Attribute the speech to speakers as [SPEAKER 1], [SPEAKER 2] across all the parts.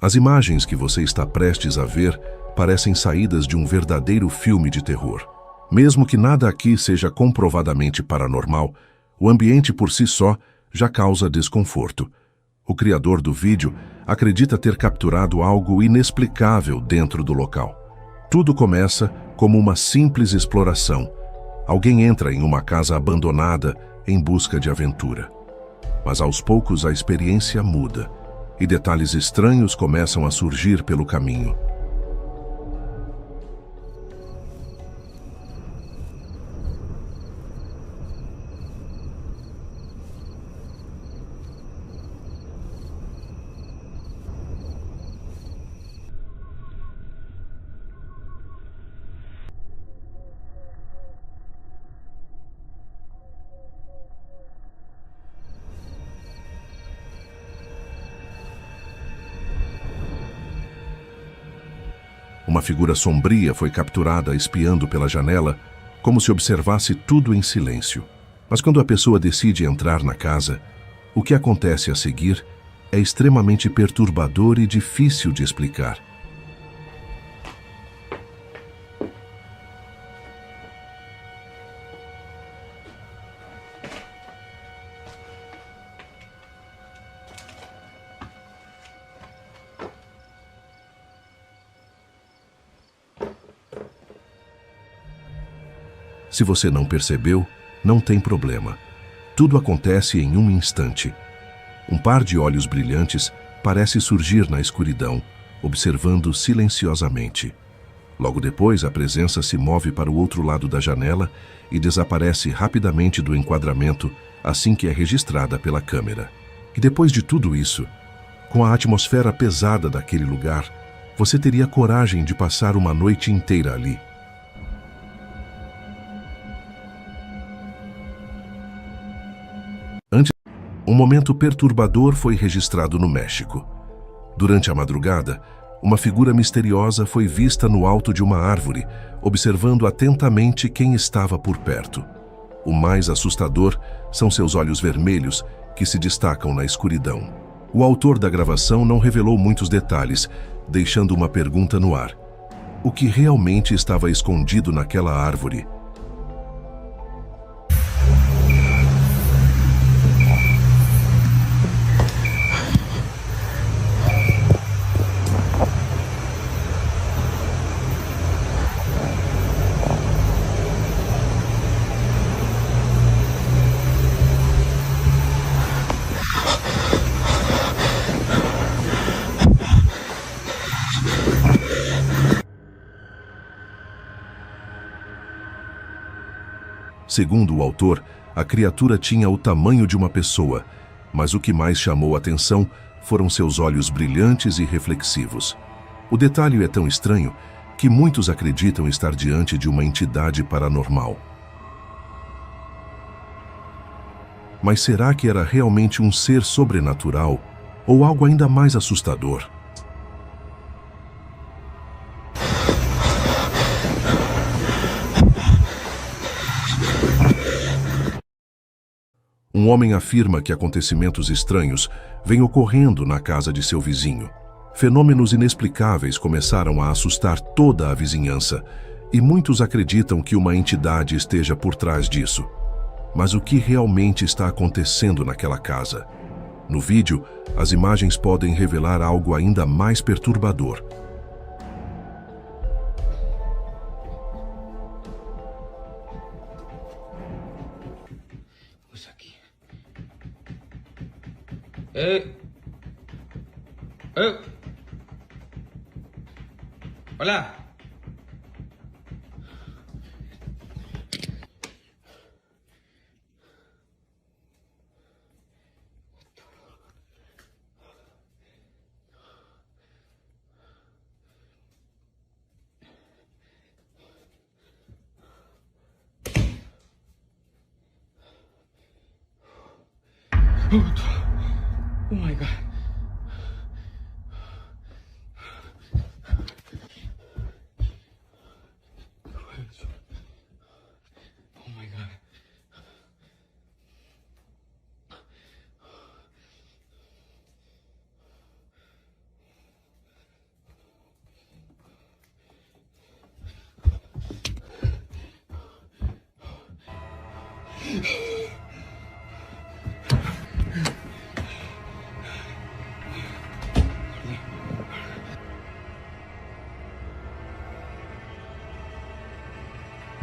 [SPEAKER 1] As imagens que você está prestes a ver parecem saídas de um verdadeiro filme de terror. Mesmo que nada aqui seja comprovadamente paranormal, o ambiente por si só já causa desconforto. O criador do vídeo acredita ter capturado algo inexplicável dentro do local. Tudo começa como uma simples exploração. Alguém entra em uma casa abandonada em busca de aventura. Mas aos poucos a experiência muda e detalhes estranhos começam a surgir pelo caminho. Uma figura sombria foi capturada espiando pela janela, como se observasse tudo em silêncio. Mas quando a pessoa decide entrar na casa, o que acontece a seguir é extremamente perturbador e difícil de explicar. Se você não percebeu, não tem problema. Tudo acontece em um instante. Um par de olhos brilhantes parece surgir na escuridão, observando silenciosamente. Logo depois, a presença se move para o outro lado da janela e desaparece rapidamente do enquadramento assim que é registrada pela câmera. E depois de tudo isso, com a atmosfera pesada daquele lugar, você teria coragem de passar uma noite inteira ali. Um momento perturbador foi registrado no México. Durante a madrugada, uma figura misteriosa foi vista no alto de uma árvore, observando atentamente quem estava por perto. O mais assustador são seus olhos vermelhos, que se destacam na escuridão. O autor da gravação não revelou muitos detalhes, deixando uma pergunta no ar. O que realmente estava escondido naquela árvore? Segundo o autor, a criatura tinha o tamanho de uma pessoa, mas o que mais chamou a atenção foram seus olhos brilhantes e reflexivos. O detalhe é tão estranho que muitos acreditam estar diante de uma entidade paranormal. Mas será que era realmente um ser sobrenatural ou algo ainda mais assustador? Um homem afirma que acontecimentos estranhos vêm ocorrendo na casa de seu vizinho. Fenômenos inexplicáveis começaram a assustar toda a vizinhança e muitos acreditam que uma entidade esteja por trás disso. Mas o que realmente está acontecendo naquela casa? No vídeo, as imagens podem revelar algo ainda mais perturbador.
[SPEAKER 2] Hola. Oh my God. Oh my God.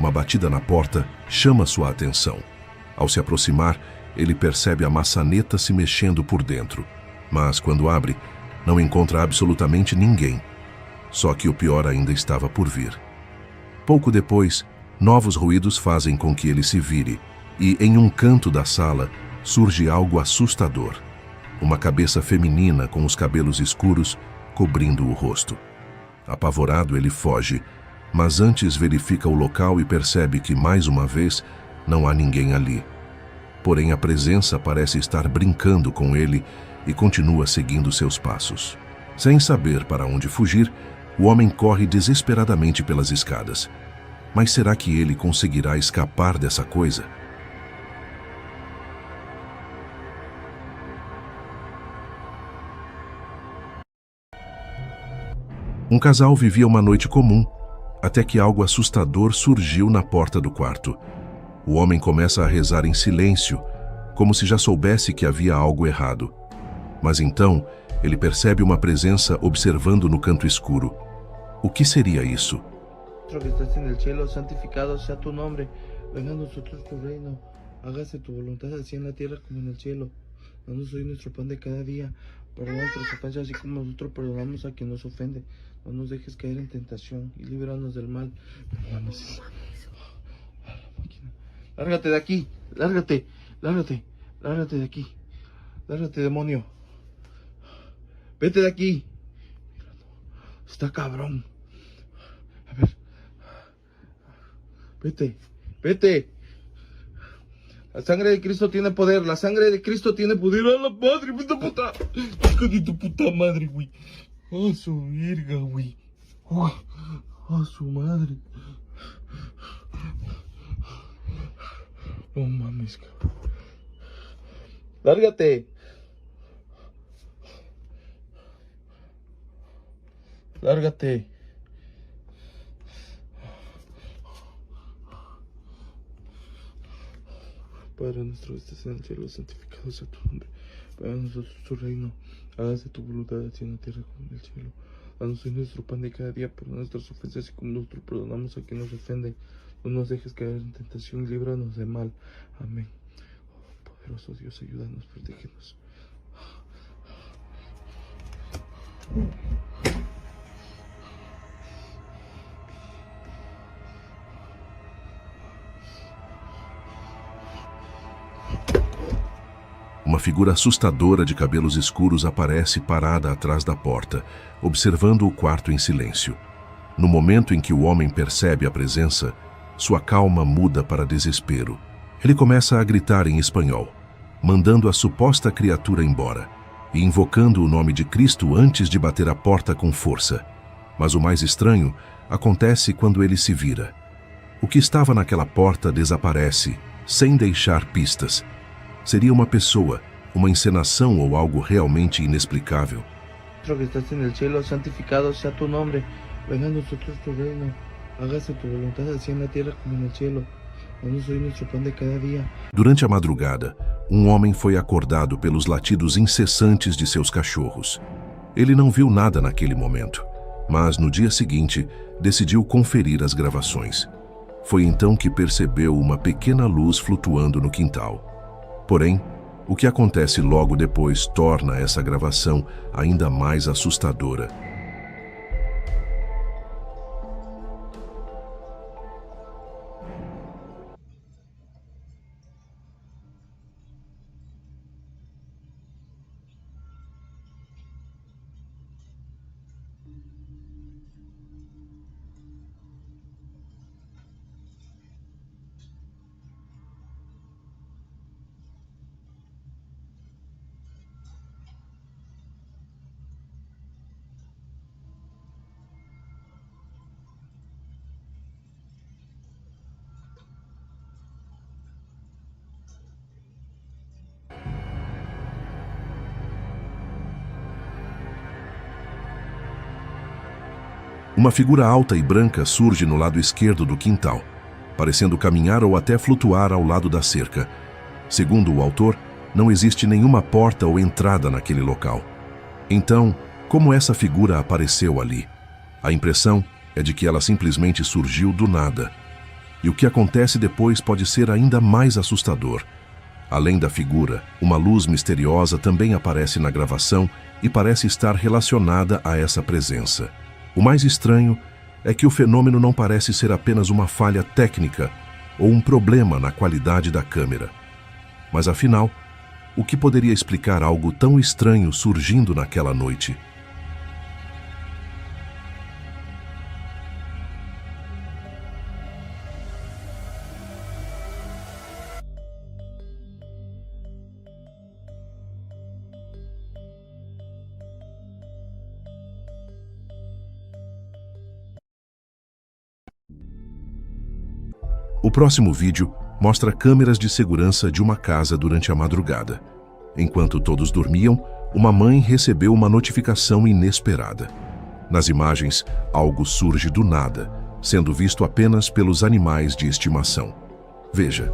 [SPEAKER 1] Uma batida na porta chama sua atenção. Ao se aproximar, ele percebe a maçaneta se mexendo por dentro. Mas, quando abre, não encontra absolutamente ninguém. Só que o pior ainda estava por vir. Pouco depois, novos ruídos fazem com que ele se vire, e em um canto da sala surge algo assustador. Uma cabeça feminina com os cabelos escuros cobrindo o rosto. Apavorado, ele foge, mas antes verifica o local e percebe que, mais uma vez, não há ninguém ali. Porém, a presença parece estar brincando com ele e continua seguindo seus passos. Sem saber para onde fugir, o homem corre desesperadamente pelas escadas. Mas será que ele conseguirá escapar dessa coisa? Um casal vivia uma noite comum, até que algo assustador surgiu na porta do quarto. O homem começa a rezar em silêncio, como se já soubesse que havia algo errado. Mas então, ele percebe uma presença observando no canto escuro. O que seria isso?
[SPEAKER 3] Nuestro que estás en el cielo, santificado sea tu nombre. Venga a nosotros tu reino. Hágase tu voluntad así en la tierra como en el cielo. Danos hoy nuestro pan de cada día. Perdona nuestras ofensas así como nosotros perdonamos a quien nos ofende. No nos dejes caer en tentación y líbranos del mal. No mames. Lárgate de aquí. Lárgate. Lárgate. Lárgate de aquí. Lárgate, demonio. Vete de aquí. Está cabrón. A ver. Vete. Vete. La sangre de Cristo tiene poder. La sangre de Cristo tiene poder. ¡A la madre, puta puta! Hijo de tu puta madre, güey. ¡A su virga, güey! ¡A su madre! No mames, cabrón. ¡Lárgate! Lárgate. Padre nuestro que estás en el cielo, santificado sea tu nombre. Venga a nosotros tu reino. Hágase tu voluntad así en la tierra como en el cielo. Danos hoy nuestro pan de cada día, perdona nuestras ofensas, así como nosotros perdonamos a quien nos ofende. No nos dejes caer en tentación y líbranos de mal. Amén. Oh, poderoso Dios, ayúdanos, protégenos.
[SPEAKER 1] Uma figura assustadora de cabelos escuros aparece parada atrás da porta, observando o quarto em silêncio. No momento em que o homem percebe a presença, sua calma muda para desespero. Ele começa a gritar em espanhol, mandando a suposta criatura embora e invocando o nome de Cristo antes de bater a porta com força. Mas o mais estranho acontece quando ele se vira. O que estava naquela porta desaparece, sem deixar pistas. Seria uma pessoa, uma encenação ou algo realmente inexplicável.
[SPEAKER 3] Nuestro que estás en el cielo, santificado sea tu nombre. Venga a nosotros tu reino. Hágase tu voluntad así en la tierra como en el cielo. Danos hoy nuestro pan de cada día.
[SPEAKER 1] Durante a madrugada, um homem foi acordado pelos latidos incessantes de seus cachorros. Ele não viu nada naquele momento, mas no dia seguinte decidiu conferir as gravações. Foi então que percebeu uma pequena luz flutuando no quintal. Porém, o que acontece logo depois torna essa gravação ainda mais assustadora. Uma figura alta e branca surge no lado esquerdo do quintal, parecendo caminhar ou até flutuar ao lado da cerca. Segundo o autor, não existe nenhuma porta ou entrada naquele local. Então, como essa figura apareceu ali? A impressão é de que ela simplesmente surgiu do nada. E o que acontece depois pode ser ainda mais assustador. Além da figura, uma luz misteriosa também aparece na gravação e parece estar relacionada a essa presença. O mais estranho é que o fenômeno não parece ser apenas uma falha técnica ou um problema na qualidade da câmera. Mas afinal, o que poderia explicar algo tão estranho surgindo naquela noite? O próximo vídeo mostra câmeras de segurança de uma casa durante a madrugada. Enquanto todos dormiam, uma mãe recebeu uma notificação inesperada. Nas imagens, algo surge do nada, sendo visto apenas pelos animais de estimação. Veja.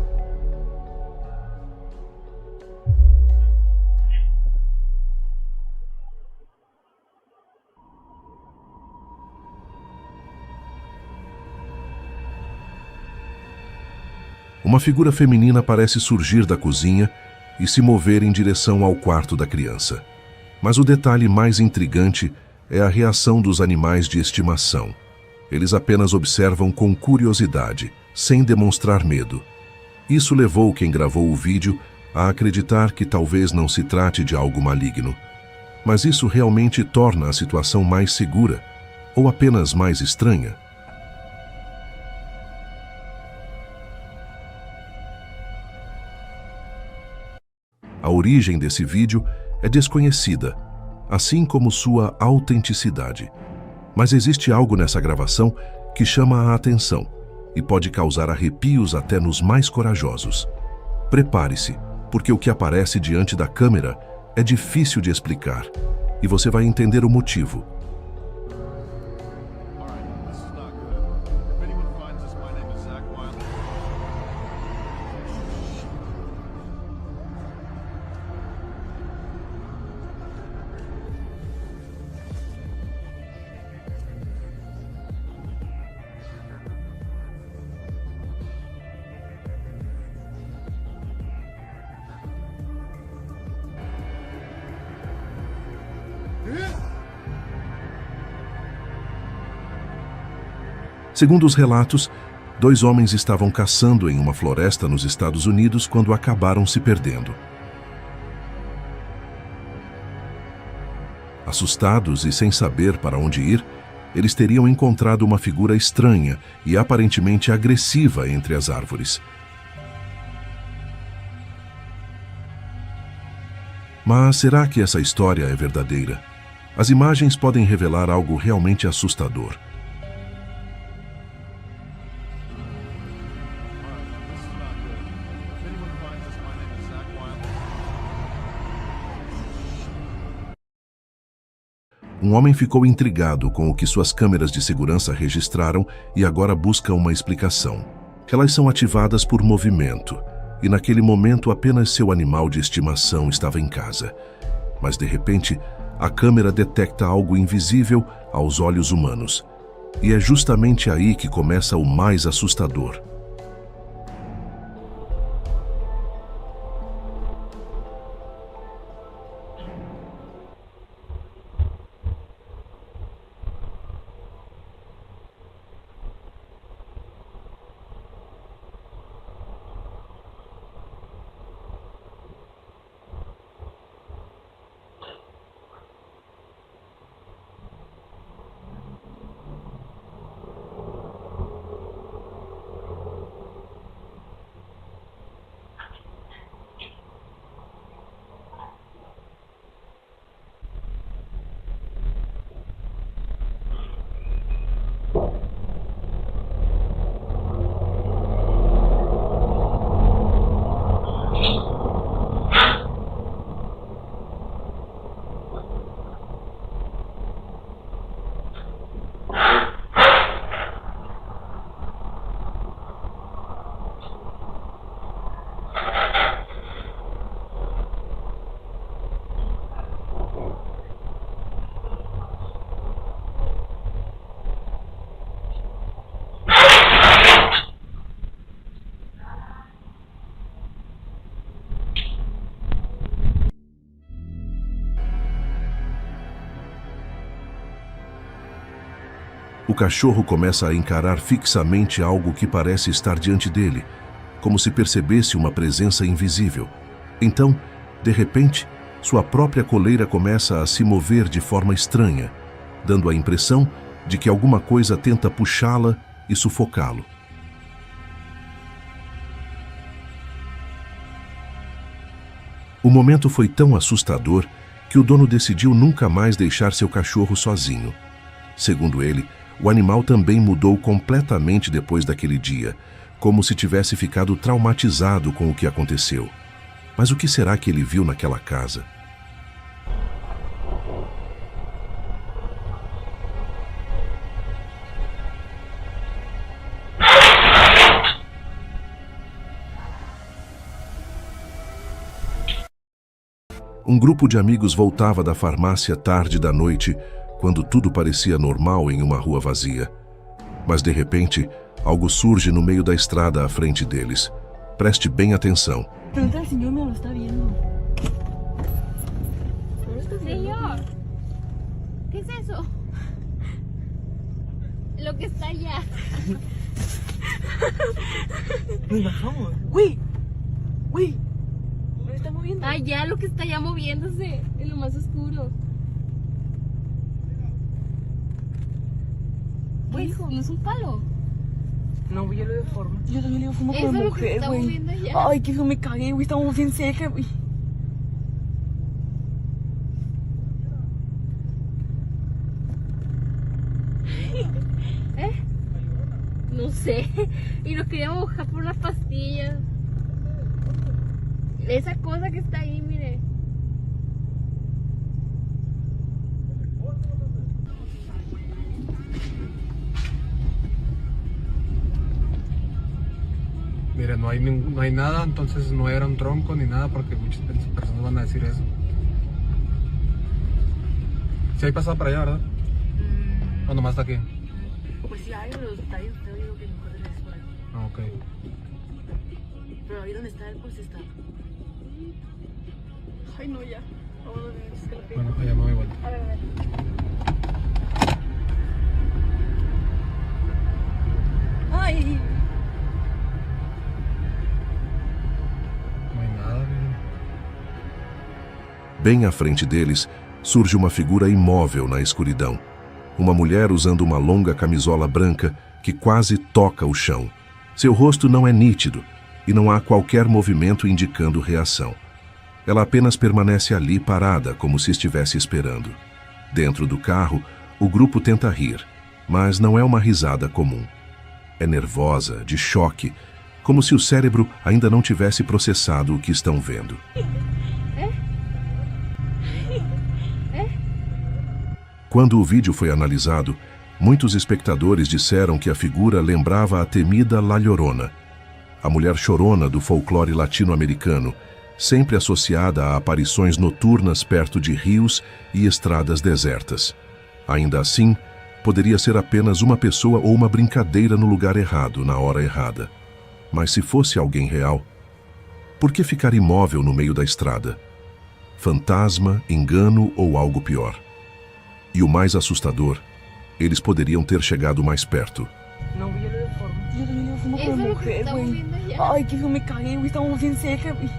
[SPEAKER 1] Uma figura feminina parece surgir da cozinha e se mover em direção ao quarto da criança. Mas o detalhe mais intrigante é a reação dos animais de estimação. Eles apenas observam com curiosidade, sem demonstrar medo. Isso levou quem gravou o vídeo a acreditar que talvez não se trate de algo maligno. Mas isso realmente torna a situação mais segura ou apenas mais estranha? A origem desse vídeo é desconhecida, assim como sua autenticidade. Mas existe algo nessa gravação que chama a atenção e pode causar arrepios até nos mais corajosos. Prepare-se, porque o que aparece diante da câmera é difícil de explicar e você vai entender o motivo. Segundo os relatos, 2 homens estavam caçando em uma floresta nos Estados Unidos quando acabaram se perdendo. Assustados e sem saber para onde ir, eles teriam encontrado uma figura estranha e aparentemente agressiva entre as árvores. Mas será que essa história é verdadeira? As imagens podem revelar algo realmente assustador. Um homem ficou intrigado com o que suas câmeras de segurança registraram e agora busca uma explicação. Elas são ativadas por movimento, e naquele momento apenas seu animal de estimação estava em casa. Mas de repente, a câmera detecta algo invisível aos olhos humanos. E é justamente aí que começa o mais assustador. O cachorro começa a encarar fixamente algo que parece estar diante dele, como se percebesse uma presença invisível. Então, de repente, sua própria coleira começa a se mover de forma estranha, dando a impressão de que alguma coisa tenta puxá-la e sufocá-lo. O momento foi tão assustador que o dono decidiu nunca mais deixar seu cachorro sozinho. Segundo ele, o animal também mudou completamente depois daquele dia, como se tivesse ficado traumatizado com o que aconteceu. Mas o que será que ele viu naquela casa? Um grupo de amigos voltava da farmácia tarde da noite, quando tudo parecia normal em uma rua vazia. Mas de repente, algo surge no meio da estrada à frente deles. Preste bem atenção.
[SPEAKER 4] Pregunta al señor, me lo está viendo.
[SPEAKER 5] Señor, ¿qué es eso? Lo que está allá.
[SPEAKER 4] Nos bajamos. Güey, güey, me está moviendo.
[SPEAKER 5] Allá, lo que está allá moviéndose, en lo más oscuro. Güey, hijo, no es un palo.
[SPEAKER 4] No, güey, yo lo veo forma. Yo también le veo forma
[SPEAKER 5] Eso
[SPEAKER 4] como
[SPEAKER 5] es lo que
[SPEAKER 4] mujer,
[SPEAKER 5] está
[SPEAKER 4] güey.
[SPEAKER 5] moviendo allá.
[SPEAKER 4] Ay, que eso me cagué, güey. Estamos bien cerca, güey.
[SPEAKER 5] ¿Eh? No sé. Y nos queríamos bajar por las pastillas. Esa cosa que está ahí, mire.
[SPEAKER 6] Mire, no hay nada, entonces no era un tronco ni nada, porque muchas personas van a decir eso. ¿Sí hay pasado para allá, verdad? ¿O nomás está aquí?
[SPEAKER 4] Pues sí, hay los detalles. Te digo que mejor es por aquí.
[SPEAKER 6] Ah, ok.
[SPEAKER 4] Pero ahí donde está él, pues está. Ay, no, ya. Vámonos, es que lo pego.
[SPEAKER 6] Bueno, allá me voy vuelta.
[SPEAKER 4] A ver, a ver. Ay.
[SPEAKER 6] No hay nada, mire.
[SPEAKER 1] Bem à frente deles, surge uma figura imóvel na escuridão. Uma mulher usando uma longa camisola branca que quase toca o chão. Seu rosto não é nítido e não há qualquer movimento indicando reação. Ela apenas permanece ali parada, como se estivesse esperando. Dentro do carro, o grupo tenta rir, mas não é uma risada comum. É nervosa, de choque, como se o cérebro ainda não tivesse processado o que estão vendo. Quando o vídeo foi analisado, muitos espectadores disseram que a figura lembrava a temida La Llorona, a mulher chorona do folclore latino-americano, sempre associada a aparições noturnas perto de rios e estradas desertas. Ainda assim, poderia ser apenas uma pessoa ou uma brincadeira no lugar errado, na hora errada. Mas se fosse alguém real, por que ficar imóvel no meio da estrada? Fantasma, engano ou algo pior? E o mais assustador, eles poderiam ter chegado mais perto.
[SPEAKER 4] No, güey, yo lo veo forma. Yo también le veo forma
[SPEAKER 5] Eso
[SPEAKER 4] como
[SPEAKER 5] es lo que
[SPEAKER 4] mujer,
[SPEAKER 5] está
[SPEAKER 4] güey.
[SPEAKER 5] moviendo allá.
[SPEAKER 4] Ay, que eso me cagué, güey. Estamos bien cerca, güey.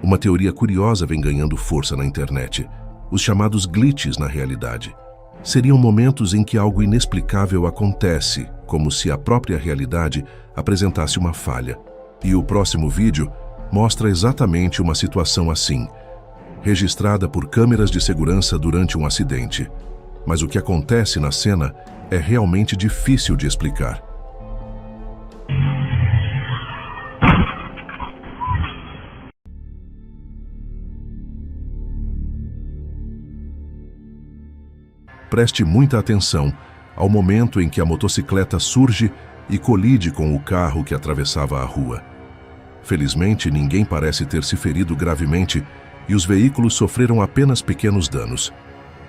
[SPEAKER 1] Uma teoria curiosa vem ganhando força na internet. Os chamados glitches na realidade. Seriam momentos em que algo inexplicável acontece, como se a própria realidade apresentasse uma falha. E o próximo vídeo mostra exatamente uma situação assim, registrada por câmeras de segurança durante um acidente. Mas o que acontece na cena é realmente difícil de explicar. Preste muita atenção ao momento em que a motocicleta surge e colide com o carro que atravessava a rua. Felizmente, ninguém parece ter se ferido gravemente e os veículos sofreram apenas pequenos danos.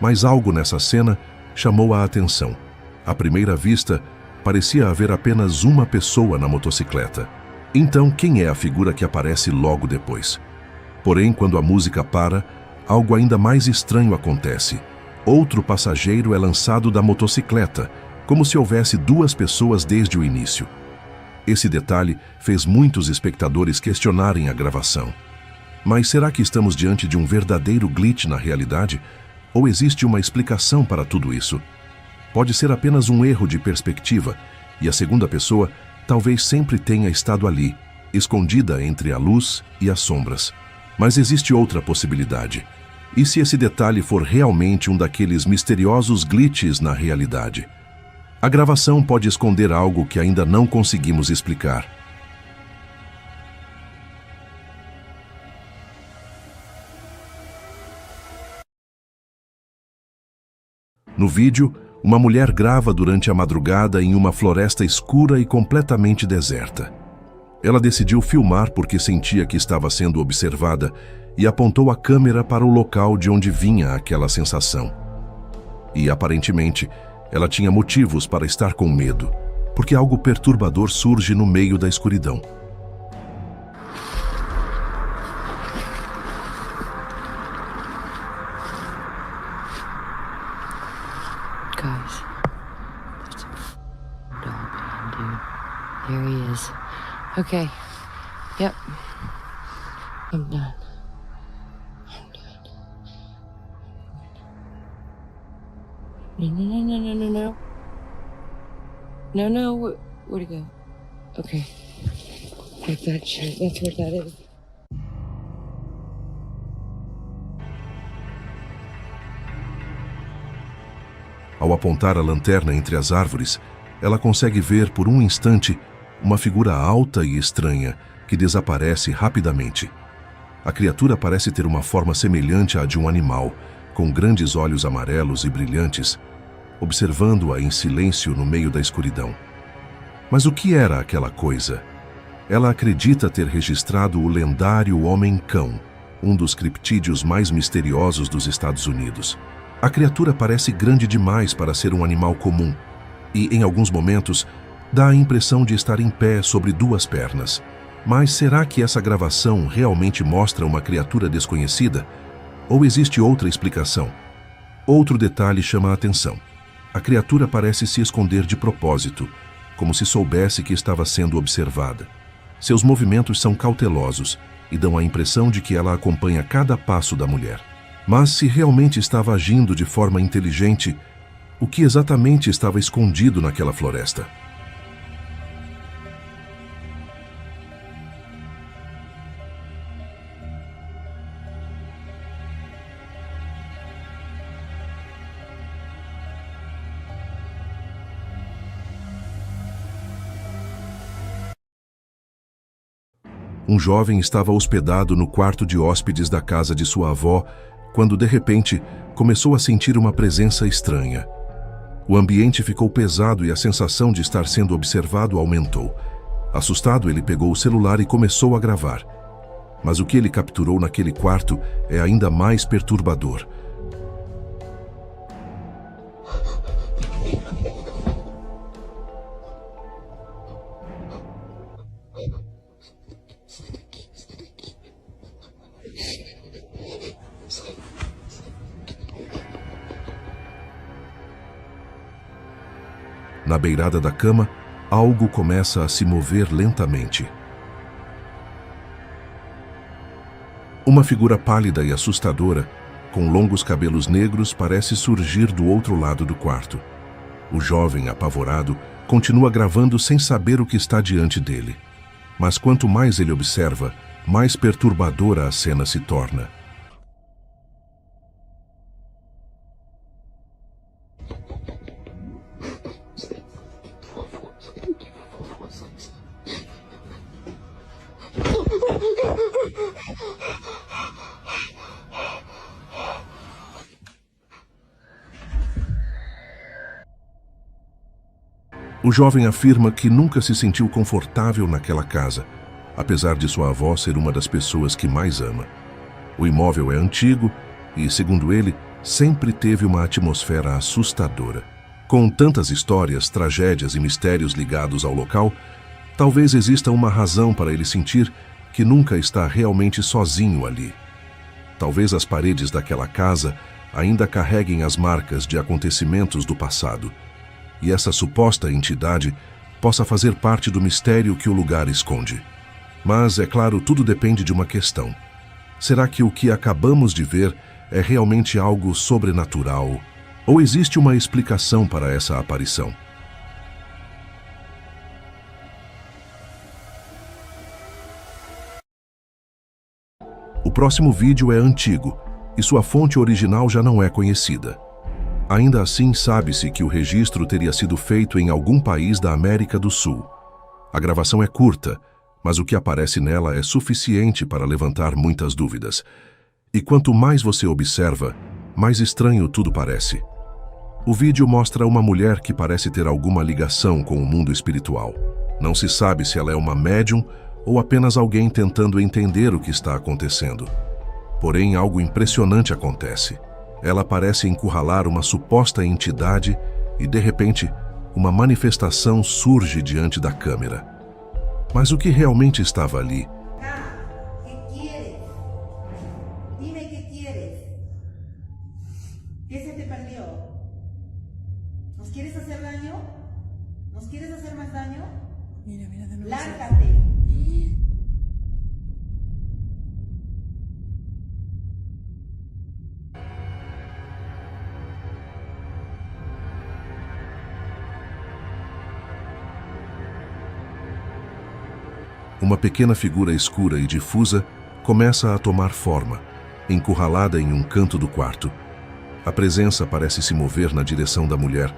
[SPEAKER 1] Mas algo nessa cena chamou a atenção. À primeira vista, parecia haver apenas uma pessoa na motocicleta. Então, quem é a figura que aparece logo depois? Porém, quando a música para, algo ainda mais estranho acontece. Outro passageiro é lançado da motocicleta, como se houvesse duas pessoas desde o início. Esse detalhe fez muitos espectadores questionarem a gravação. Mas será que estamos diante de um verdadeiro glitch na realidade? Ou existe uma explicação para tudo isso? Pode ser apenas um erro de perspectiva, e a segunda pessoa talvez sempre tenha estado ali, escondida entre a luz e as sombras. Mas existe outra possibilidade. E se esse detalhe for realmente um daqueles misteriosos glitches na realidade? A gravação pode esconder algo que ainda não conseguimos explicar. No vídeo, uma mulher grava durante a madrugada em uma floresta escura e completamente deserta. Ela decidiu filmar porque sentia que estava sendo observada e apontou a câmera para o local de onde vinha aquela sensação. E, aparentemente, ela tinha motivos para estar com medo, porque algo perturbador surge no meio da escuridão.
[SPEAKER 7] Guys, there's a dog behind you. There he is. Okay. Yep. I'm done. No. No. Where'd he go? Okay. Like that shit. That's what that is.
[SPEAKER 1] Ao apontar a lanterna entre as árvores, ela consegue ver por um instante uma figura alta e estranha que desaparece rapidamente. A criatura parece ter uma forma semelhante à de um animal, com grandes olhos amarelos e brilhantes, observando-a em silêncio no meio da escuridão. Mas o que era aquela coisa? Ela acredita ter registrado o lendário Homem-Cão, um dos criptídeos mais misteriosos dos Estados Unidos. A criatura parece grande demais para ser um animal comum e, em alguns momentos, dá a impressão de estar em pé sobre duas pernas. Mas será que essa gravação realmente mostra uma criatura desconhecida? Ou existe outra explicação? Outro detalhe chama a atenção. A criatura parece se esconder de propósito, como se soubesse que estava sendo observada. Seus movimentos são cautelosos e dão a impressão de que ela acompanha cada passo da mulher. Mas se realmente estava agindo de forma inteligente, o que exatamente estava escondido naquela floresta? Um jovem estava hospedado no quarto de hóspedes da casa de sua avó, quando, de repente, começou a sentir uma presença estranha. O ambiente ficou pesado e a sensação de estar sendo observado aumentou. Assustado, ele pegou o celular e começou a gravar. Mas o que ele capturou naquele quarto é ainda mais perturbador. Na beirada da cama, algo começa a se mover lentamente. Uma figura pálida e assustadora, com longos cabelos negros, parece surgir do outro lado do quarto. O jovem, apavorado, continua gravando sem saber o que está diante dele. Mas quanto mais ele observa, mais perturbadora a cena se torna. O jovem afirma que nunca se sentiu confortável naquela casa, apesar de sua avó ser uma das pessoas que mais ama. O imóvel é antigo e, segundo ele, sempre teve uma atmosfera assustadora. Com tantas histórias, tragédias e mistérios ligados ao local, talvez exista uma razão para ele sentir que nunca está realmente sozinho ali. Talvez as paredes daquela casa ainda carreguem as marcas de acontecimentos do passado, e essa suposta entidade possa fazer parte do mistério que o lugar esconde. Mas, é claro, tudo depende de uma questão. Será que o que acabamos de ver é realmente algo sobrenatural? Ou existe uma explicação para essa aparição? O próximo vídeo é antigo e sua fonte original já não é conhecida. Ainda assim, sabe-se que o registro teria sido feito em algum país da América do Sul. A gravação é curta, mas o que aparece nela é suficiente para levantar muitas dúvidas. E quanto mais você observa, mais estranho tudo parece. O vídeo mostra uma mulher que parece ter alguma ligação com o mundo espiritual. Não se sabe se ela é uma médium ou apenas alguém tentando entender o que está acontecendo. Porém, algo impressionante acontece. Ela parece encurralar uma suposta entidade e, de repente, uma manifestação surge diante da câmera. Mas o que realmente estava ali?
[SPEAKER 8] ¿Qué quieres? Dime qué quieres. ¿Qué se te perdió? ¿Nos quieres hacer daño? ¿Nos quieres hacer más daño?
[SPEAKER 7] Mira, mira de nuevo.
[SPEAKER 8] Lárgate.
[SPEAKER 1] Uma pequena figura escura e difusa começa a tomar forma, encurralada em um canto do quarto. A presença parece se mover na direção da mulher,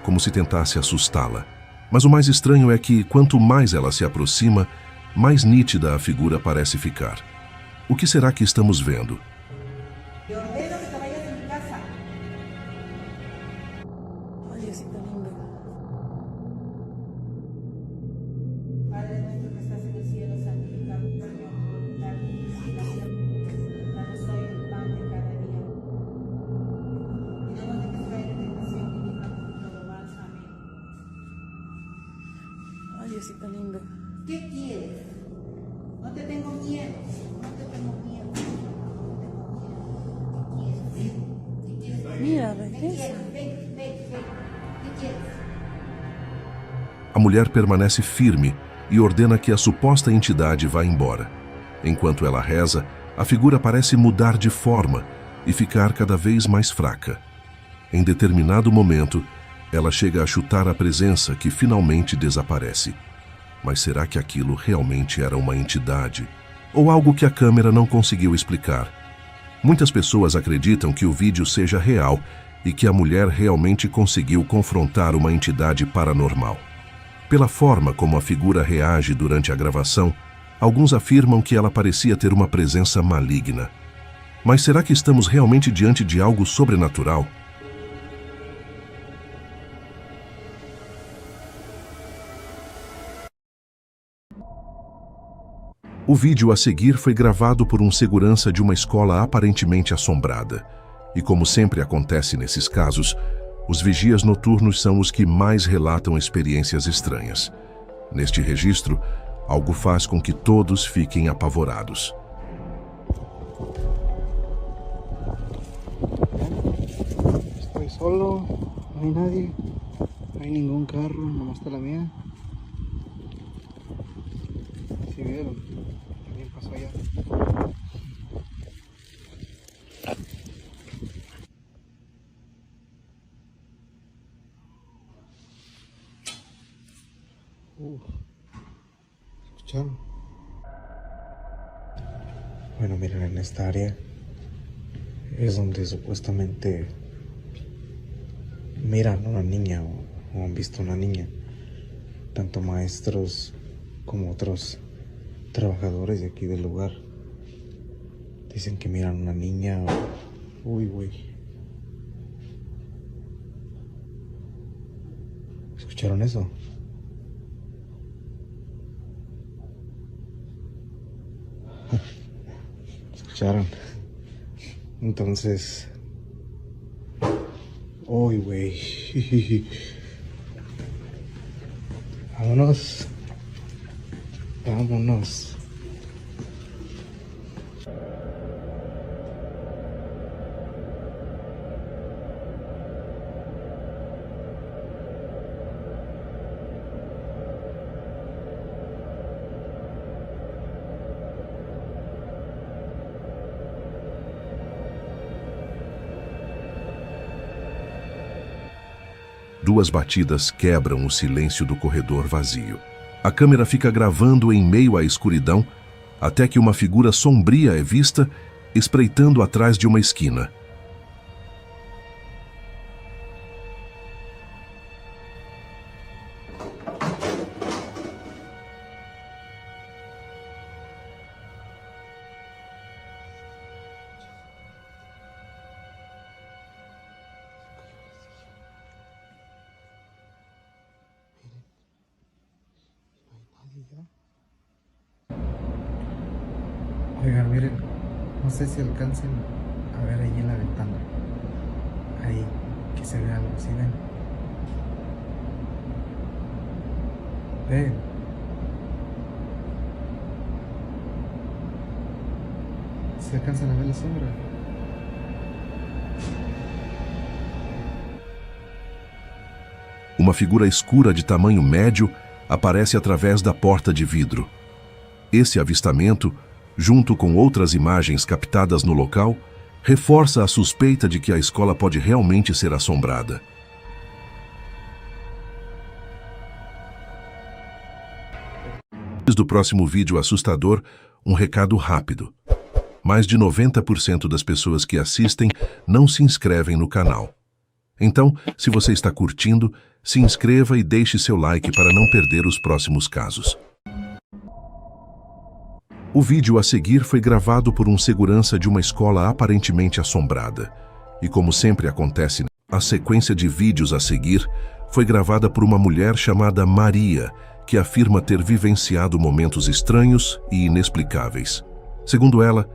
[SPEAKER 1] como se tentasse assustá-la. Mas o mais estranho é que, quanto mais ela se aproxima, mais nítida a figura parece ficar. O que será que estamos vendo?
[SPEAKER 8] Te ordeno que te vayas de mi casa.
[SPEAKER 7] Ay, Diosito lindo.
[SPEAKER 8] Padre nuestro que estás en el cielo, santificado sea tu voluntad. Danos hoy el pan de cada día. Y no nos dejes caer en tentación y líbranos de todo mal. Amén.
[SPEAKER 7] Ay, Diosito lindo.
[SPEAKER 8] ¿Qué quieres? No te tengo miedo. No te tengo miedo. No te tengo miedo. ¿Qué quieres? ¿Qué quieres?
[SPEAKER 7] Mira,
[SPEAKER 8] ¿Qué
[SPEAKER 7] regresa.
[SPEAKER 8] quieres? Ven. ¿Qué quieres?
[SPEAKER 1] A mulher permanece firme e ordena que a suposta entidade vá embora. Enquanto ela reza, a figura parece mudar de forma e ficar cada vez mais fraca. Em determinado momento, ela chega a chutar a presença que finalmente desaparece. Mas será que aquilo realmente era uma entidade? Ou algo que a câmera não conseguiu explicar? Muitas pessoas acreditam que o vídeo seja real e que a mulher realmente conseguiu confrontar uma entidade paranormal. Pela forma como a figura reage durante a gravação, alguns afirmam que ela parecia ter uma presença maligna. Mas será que estamos realmente diante de algo sobrenatural? O vídeo a seguir foi gravado por um segurança de uma escola aparentemente assombrada. E como sempre acontece nesses casos, os vigias noturnos são os que mais relatam experiências estranhas. Neste registro, algo faz com que todos fiquem apavorados.
[SPEAKER 9] Estoy solo, no hay nadie, no hay ningún carro, nomás está la mía. Si vieron, alguien pasó allá. ¿Escucharon? Bueno, miren, en esta área es donde supuestamente miran a una niña o han visto una niña, tanto maestros como otros trabajadores de aquí del lugar. Dicen que miran una niña o... Uy, güey. ¿Escucharon eso? ¿Escucharon? Entonces... Uy, güey. Vámonos. Vámonos.
[SPEAKER 1] 2 batidas quebram o silêncio do corredor vazio. A câmera fica gravando em meio à escuridão, até que uma figura sombria é vista, espreitando atrás de uma esquina.
[SPEAKER 9] Oigan, miren, no sé si alcancen a ver ahí en la ventana. Ahí, que se ve algo, ¿sí ven? Ven. ¿Se alcanzan a ver la sombra?
[SPEAKER 1] Uma figura escura de tamanho médio aparece através da porta de vidro. Esse avistamento, junto com outras imagens captadas no local, reforça a suspeita de que a escola pode realmente ser assombrada. Antes do próximo vídeo assustador, um recado rápido. Mais de 90% das pessoas que assistem não se inscrevem no canal. Então, se você está curtindo, se inscreva e deixe seu like para não perder os próximos casos. O vídeo a seguir foi gravado por um segurança de uma escola aparentemente assombrada. E como sempre acontece, a sequência de vídeos a seguir foi gravada por uma mulher chamada Maria, que afirma ter vivenciado momentos estranhos e inexplicáveis. Segundo ela,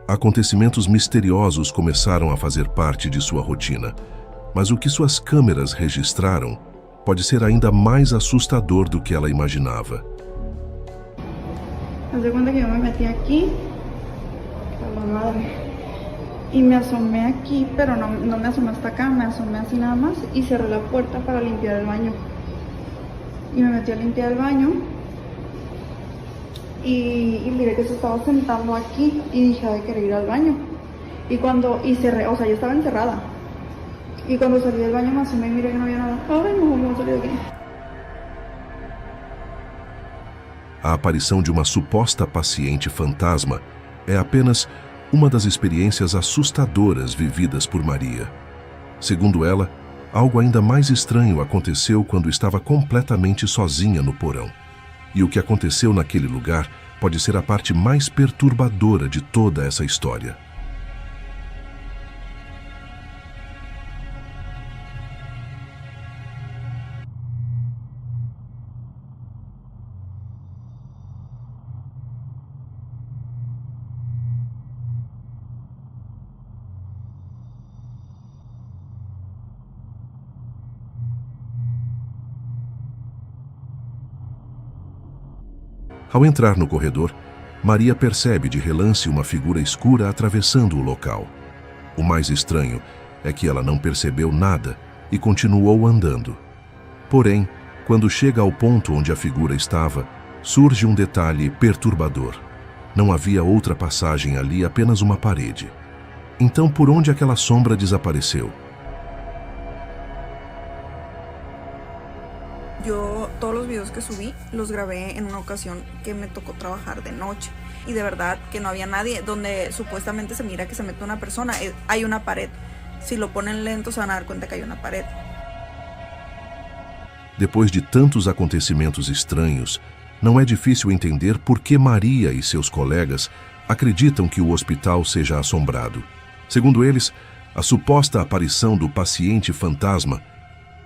[SPEAKER 1] acontecimentos misteriosos começaram a fazer parte de sua rotina. Mas o que suas câmeras registraram pode ser ainda mais assustador do que ela imaginava.
[SPEAKER 10] Me doy cuenta que yo me metí aquí, a la madre, y me asomé aquí, pero no me asomé hasta acá, me asomé así nada más y cerré la puerta para limpiar el baño. Y me metí a limpiar el baño y miré que se estaba sentando aquí y dije de querer ir al baño. Y cerré, o sea, yo estaba encerrada. Y cuando salí del baño me asomé y miré que no había nada. Ay, no, ¿cómo salí de aquí?
[SPEAKER 1] A aparição de uma suposta paciente fantasma é apenas uma das experiências assustadoras vividas por Maria. Segundo ela, algo ainda mais estranho aconteceu quando estava completamente sozinha no porão. E o que aconteceu naquele lugar pode ser a parte mais perturbadora de toda essa história. Ao entrar no corredor, Maria percebe de relance uma figura escura atravessando o local. O mais estranho é que ela não percebeu nada e continuou andando. Porém, quando chega ao ponto onde a figura estava, surge um detalhe perturbador. Não havia outra passagem ali, apenas uma parede. Então, por onde aquela sombra desapareceu?
[SPEAKER 10] Yo todos los videos que subí los grabé en una ocasión que me tocó trabajar de noche y de verdad que no había nadie. Donde supuestamente se mira que se mete una persona, hay una pared. Si lo ponen lento se van a dar cuenta que hay una pared.
[SPEAKER 1] Depois de tantos acontecimentos estranhos, não é difícil entender por que Maria e seus colegas acreditam que o hospital seja assombrado. Segundo eles, a suposta aparição do paciente fantasma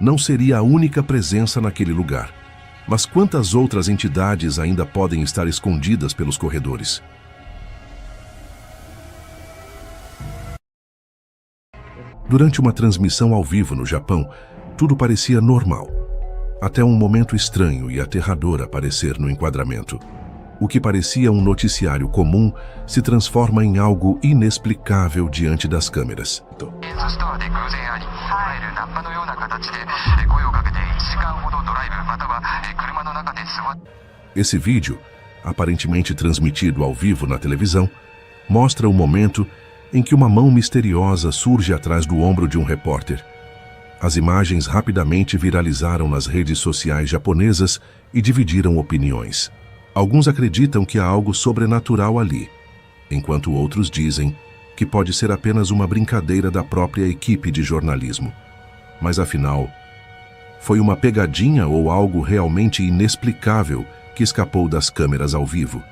[SPEAKER 1] não seria a única presença naquele lugar. Mas quantas outras entidades ainda podem estar escondidas pelos corredores? Durante uma transmissão ao vivo no Japão, tudo parecia normal, até um momento estranho e aterrador aparecer no enquadramento. O que parecia um noticiário comum se transforma em algo inexplicável diante das câmeras. Esse vídeo, aparentemente transmitido ao vivo na televisão, mostra o momento em que uma mão misteriosa surge atrás do ombro de um repórter. As imagens rapidamente viralizaram nas redes sociais japonesas e dividiram opiniões. Alguns acreditam que há algo sobrenatural ali, enquanto outros dizem que pode ser apenas uma brincadeira da própria equipe de jornalismo. Mas afinal, foi uma pegadinha ou algo realmente inexplicável que escapou das câmeras ao vivo?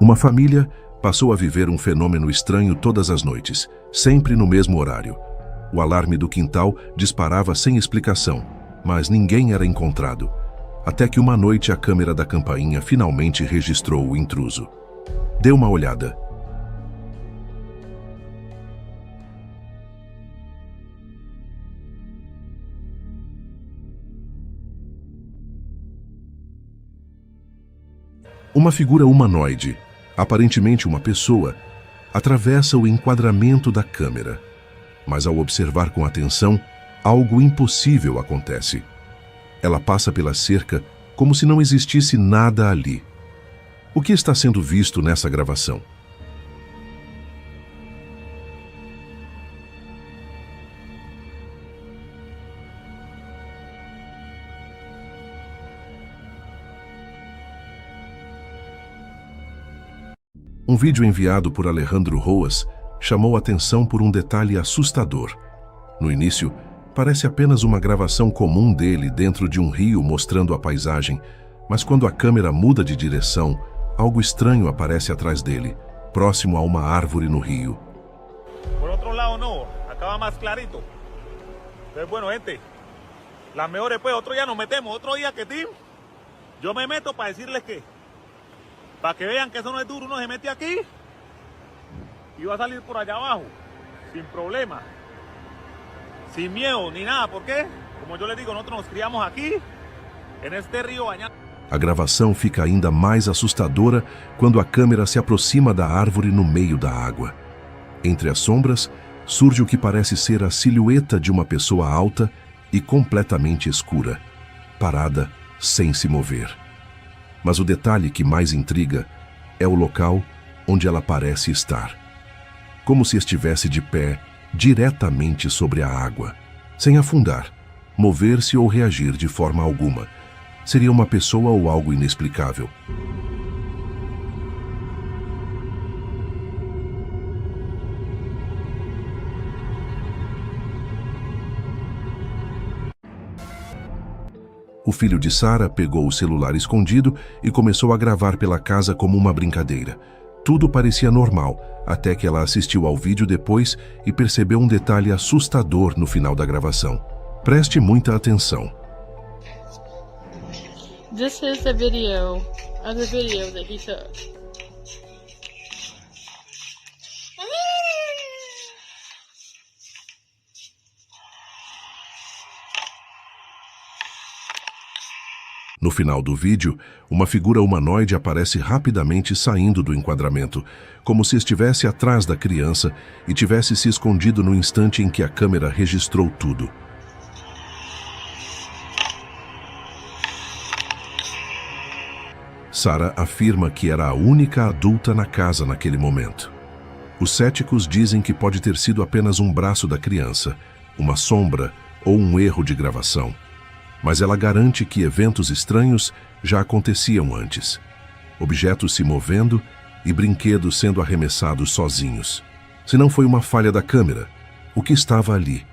[SPEAKER 1] Uma família passou a viver um fenômeno estranho todas as noites, sempre no mesmo horário. O alarme do quintal disparava sem explicação, mas ninguém era encontrado. Até que uma noite a câmera da campainha finalmente registrou o intruso. Dê uma olhada. Uma figura humanoide, aparentemente uma pessoa, atravessa o enquadramento da câmera. Mas ao observar com atenção, algo impossível acontece. Ela passa pela cerca como se não existisse nada ali. O que está sendo visto nessa gravação? Um vídeo enviado por Alejandro Roas chamou atenção por um detalhe assustador. No início, parece apenas uma gravação comum dele dentro de um rio mostrando a paisagem, mas quando a câmera muda de direção, algo estranho aparece atrás dele, próximo a uma árvore no rio.
[SPEAKER 11] Por otro lado no, acá va más clarito. Entonces bueno, gente, las mejores pues otro día nos metemos, otro día que Tim, yo me meto para decirles que, para que vean que eso no es duro, uno se mete aquí y va a salir por allá abajo, sin problema, sin miedo ni nada. ¿Por qué? Como yo les digo, nosotros nos criamos aquí, en este río bañado.
[SPEAKER 1] A gravação fica ainda mais assustadora quando a câmera se aproxima da árvore no meio da água. Entre as sombras, surge o que parece ser a silhueta de uma pessoa alta e completamente escura, parada, sem se mover. Mas o detalhe que mais intriga é o local onde ela parece estar. Como se estivesse de pé, diretamente sobre a água, sem afundar, mover-se ou reagir de forma alguma. Seria uma pessoa ou algo inexplicável. O filho de Sarah pegou o celular escondido e começou a gravar pela casa como uma brincadeira. Tudo parecia normal, até que ela assistiu ao vídeo depois e percebeu um detalhe assustador no final da gravação. Preste muita atenção.
[SPEAKER 12] This is the video that he took.
[SPEAKER 1] No final do vídeo, uma figura humanoide aparece rapidamente saindo do enquadramento, como se estivesse atrás da criança e tivesse se escondido no instante em que a câmera registrou tudo. Sarah afirma que era a única adulta na casa naquele momento. Os céticos dizem que pode ter sido apenas um braço da criança, uma sombra ou um erro de gravação. Mas ela garante que eventos estranhos já aconteciam antes. Objetos se movendo e brinquedos sendo arremessados sozinhos. Se não foi uma falha da câmera, o que estava ali?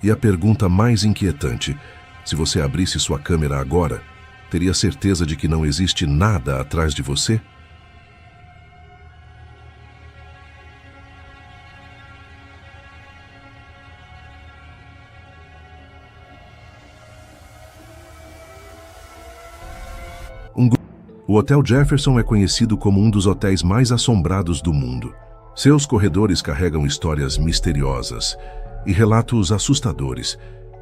[SPEAKER 1] E a pergunta mais inquietante, se você abrisse sua câmera agora, teria certeza de que não existe nada atrás de você? O Hotel Jefferson é conhecido como um dos hotéis mais assombrados do mundo. Seus corredores carregam histórias misteriosas e relatos assustadores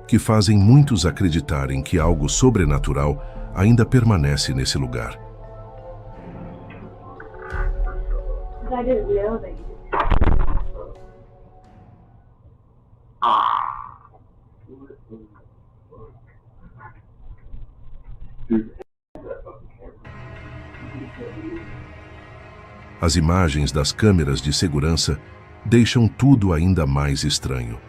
[SPEAKER 1] que fazem muitos acreditarem que algo sobrenatural ainda permanece nesse lugar. As imagens das câmeras de segurança deixam tudo ainda mais estranho.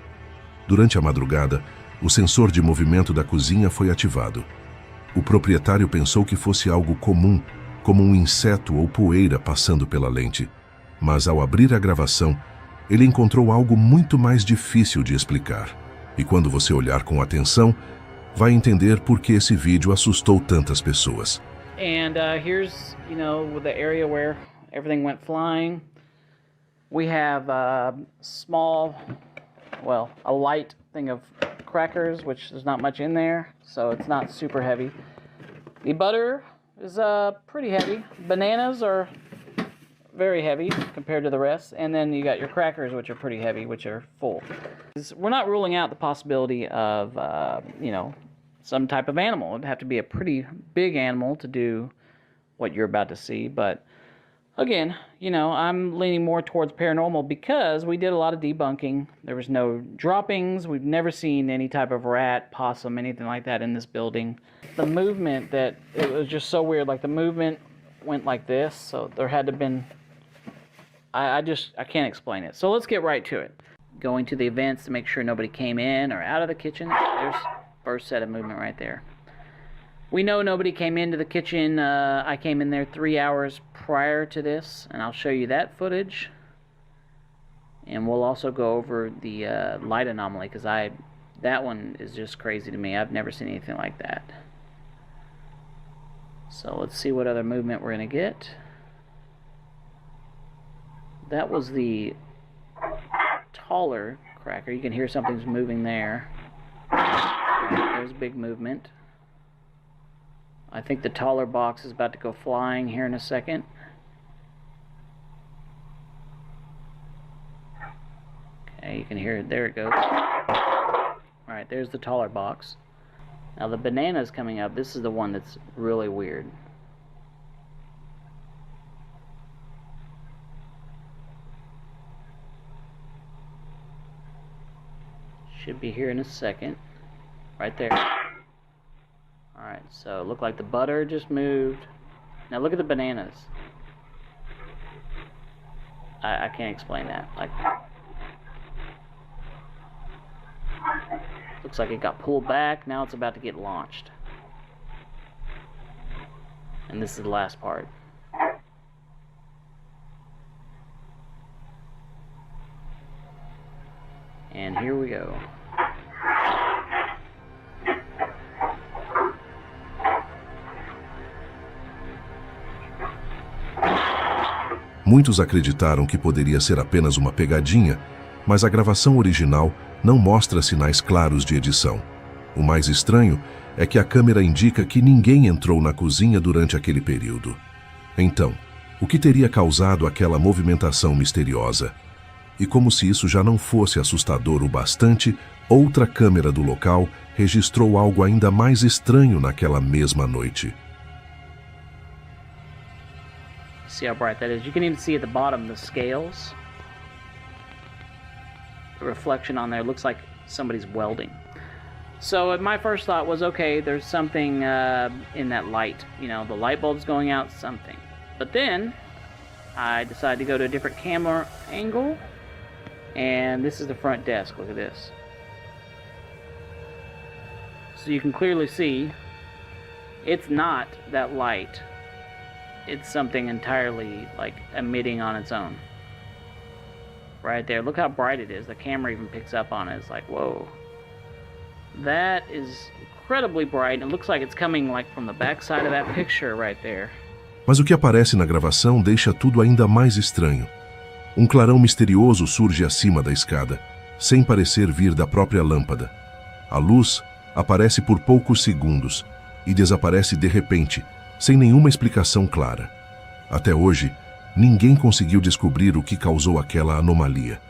[SPEAKER 1] Durante a madrugada, o sensor de movimento da cozinha foi ativado. O proprietário pensou que fosse algo comum, como um inseto ou poeira passando pela lente. Mas ao abrir a gravação, ele encontrou algo muito mais difícil de explicar. E quando você olhar com atenção, vai entender por que esse vídeo assustou tantas pessoas.
[SPEAKER 13] And here's, the area where everything went flying. We have a light thing of crackers, which there's not much in there, so it's not super heavy. The butter is pretty heavy. Bananas are very heavy compared to the rest, and then you got your crackers, which are pretty heavy, which are full. We're not ruling out the possibility of, some type of animal. It'd have to be a pretty big animal to do what you're about to see, but again, I'm leaning more towards paranormal because we did a lot of debunking. There was no droppings. We've never seen any type of rat, possum, anything like that in this building. The movement, it was just so weird. Like the movement went like this, so there had to have been, I can't explain it. So let's get right to it. Going to the events to make sure nobody came in or out of the kitchen. There's first set of movement right there. We know nobody came into the kitchen. I came in there 3 hours prior to this, and I'll show you that footage. And we'll also go over the light anomaly, because that one is just crazy to me. I've never seen anything like that. So let's see what other movement we're going to get. That was the taller cracker. You can hear something's moving there. There's big movement. I think the taller box is about to go flying here in a second. Okay, you can hear it. There it goes. Alright, there's the taller box. Now the banana is coming up. This is the one that's really weird. Should be here in a second. Right there. Alright, so it looked like the butter just moved. Now look at the bananas. I can't explain that. Looks like it got pulled back. Now it's about to get launched. And this is the last part. And here we go.
[SPEAKER 1] Muitos acreditaram que poderia ser apenas uma pegadinha, mas a gravação original não mostra sinais claros de edição. O mais estranho é que a câmera indica que ninguém entrou na cozinha durante aquele período. Então, o que teria causado aquela movimentação misteriosa? E como se isso já não fosse assustador o bastante, outra câmera do local registrou algo ainda mais estranho naquela mesma noite.
[SPEAKER 13] See how bright that is? You can even see at the bottom the scales. The reflection on there looks like somebody's welding. So my first thought was, okay, there's something in that light. The light bulb's going out, something. But then I decided to go to a different camera angle. And this is the front desk. Look at this. So you can clearly see it's not that light. It's something entirely emitting on its own. Right there. Look how bright it is. The camera even picks up on it. It's like, whoa. That is incredibly bright. And it looks like it's coming from the back side of that picture right there.
[SPEAKER 1] Mas o que aparece na gravação deixa tudo ainda mais estranho. Um clarão misterioso surge acima da escada, sem parecer vir da própria lâmpada. A luz aparece por poucos segundos e desaparece de repente, sem nenhuma explicação clara. Até hoje, ninguém conseguiu descobrir o que causou aquela anomalia.